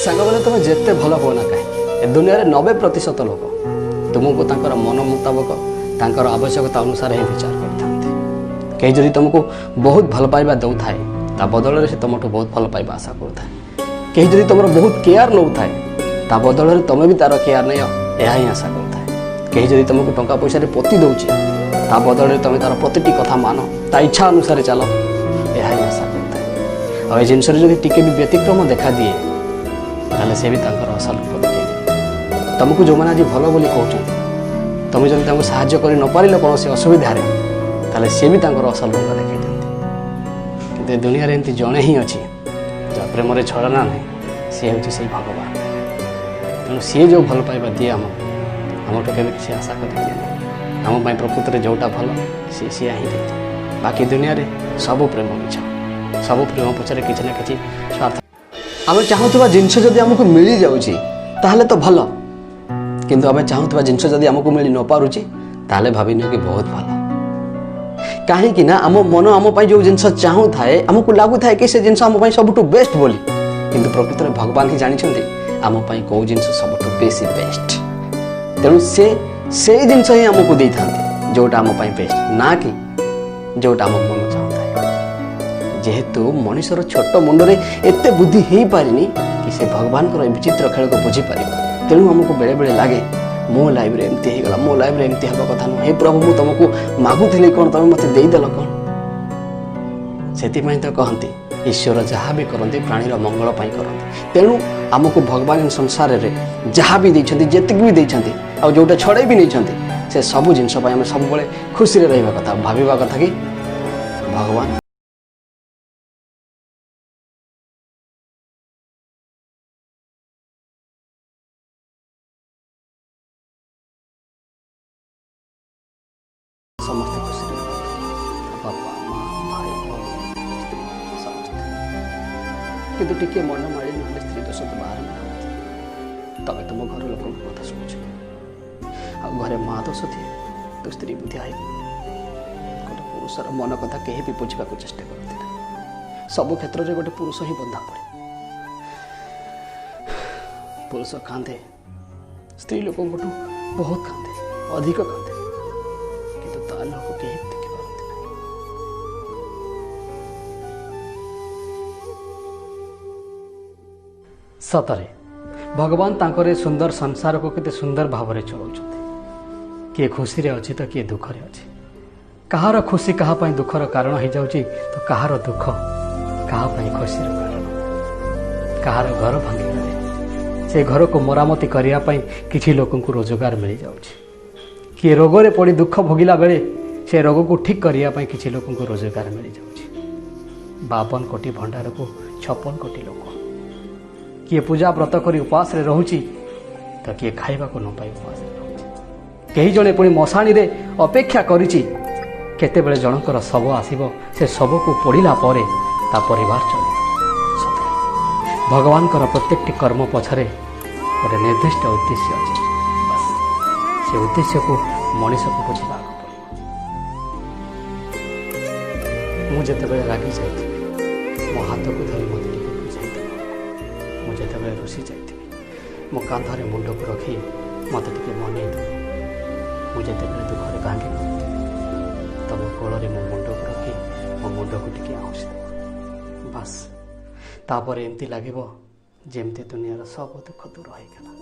सांग मैंने तुम जिते भल हो ना कहीं दुनिया 90% लोक तुमको तांकर मन मुताबक तांकर आवश्यकता अनुसार ही विचार करते। कहीं जदि तुमको बहुत भल पाइबा दौ थाए ता बदल से तुमठू बहुत भल पाइबा आशा करुए। कहीं जदि तुम बहुत केयर नौ थाए ता बदल तुम भी तार केयर नहीं यह ही आशा करुए। कहीं जदि तुमको टंका पैसा पति दौचे ता बदल तुम तार प्रतिटी कथा मान ता इच्छा अनुसार चल यह ही आशा करुए। और जिन टी भी व्यतिक्रम देखा दिए ताले से भी असल रूप देखा तुमको जो मैंने आज भल बोली कहते तुम जब साहाଯ୍य कर न पार कौन से असुविधा ताले सी भी असल रूप देखा कि दुनिया एमती जड़े ही अच्छी जो प्रेम छड़ना ना सी हूँ से भगवान तेणु सी जो भल पाइबा दिए आमठू के किसी आशा कर आम प्रकृत में जोटा भल सी सी ही दे बाकी दुनिया रे सब प्रेम मिछ सब प्रेम पचर कि ना कि स्वार्थ आम चाहूबा जिनस जदि आमको मिल जाऊँगी ताहले तो भल किंतु आम चाहूबा जिनस जदि आमको मिल न पारुची ताहले भाविन कि बहुत भल कहीं ना आम मन आम जो जिनस चाहू थाए आमको लगू थाए कि से जिनस आम सब बेस्ट बोली किंतु प्रकृत में भगवान ही जानते आम कौ जिन सब बेसी बेस्ट तेणु से जिनस ही आमको दे था जोटा आम बेस्ट ना कि जोटा आम मन चाहूए जेहेतु मनुष्यर छोट मुंडे एत बुद्धि हो पारिनी कि से भगवान विचित्र खेल को बुझीपार तेणु आमको बेले बेले लगे मो लाइफ रे एमती हो गला मो लाइफ रे एमती हवा कथा नुह हे प्रभु मु तुमको मागुली कौन तुम मत देदेल कौन से तो कहती ईश्वर जहाँ भी करते प्राणीर मंगल करते तेणु आमको भगवान संसार रे जहाँ भी देते जेतिक भी देते आ जोटा छड़े भी नहीं से सब जिनस आम सब खुशी रहा कथा भाविबा कथा कि भगवान समस्त खुशी बापा माँ भाई भौणी स्त्री समस्त किंतु टिके मन माड़ी ना स्त्री दोष तो बाहर तबे तुम घर लोक कथा शुणुच आ घरे माँ दोष थी तो स्त्री बुद्धि आई गोटे पुरुषर मन कथा कहीं भी बुझा चेष्टा करते ना सब क्षेत्र में गोटे पुरुष ही बंधा पड़े पुरुष कांदे स्त्री लोक बहुत कांदे अधिक कांदे लोक कहीं देखी पारती सतरे भगवान तांकर सुंदर संसार को कितने सुंदर भाव में चलाउछथि किए खुशी रे अच्छी तो किए दुख रे अच्छी कहार खुशी कहा दुखर कारण हो जाउची तो कहार दुख कहा खुशी कारण कहार घर भांगी से घर को मरामती करने किसी लोक रोजगार मिल जाउची किए रोगरे पड़ी दुख भोगिला बेले से रोग को ठीक करने किसी लोक रोजगार मिल जाउची 52 कोटी भंडार को 56 कोटी लोक किए पूजा व्रत कर उपवास रे रहूची तो किए खाइबा को न पाई उपवास रे रहूची कहीं जड़े पुणी मशाणी रे अपेक्षा करिची केते बेले जनकर शव आसीबो से शव को पोड़िला परे ता परिवार चले भगवान प्रत्येक कर्म पछरे गोटे निर्दिष्ट उद्देश्य अच्छे बस से उद्देश्य को मनीष को बुझा मुझे रागी जाती मो हाथ को धरी मत बुझाई मुझे रुषि जाती मो कांधरे मुंड को रखी मत मन मुझे दुखरे भांगी तुम कोल मो मुंड को रखी मो मुंड को टी आउस बस तापर एमती लगे जमती दुनिया सब दुख दूर होगा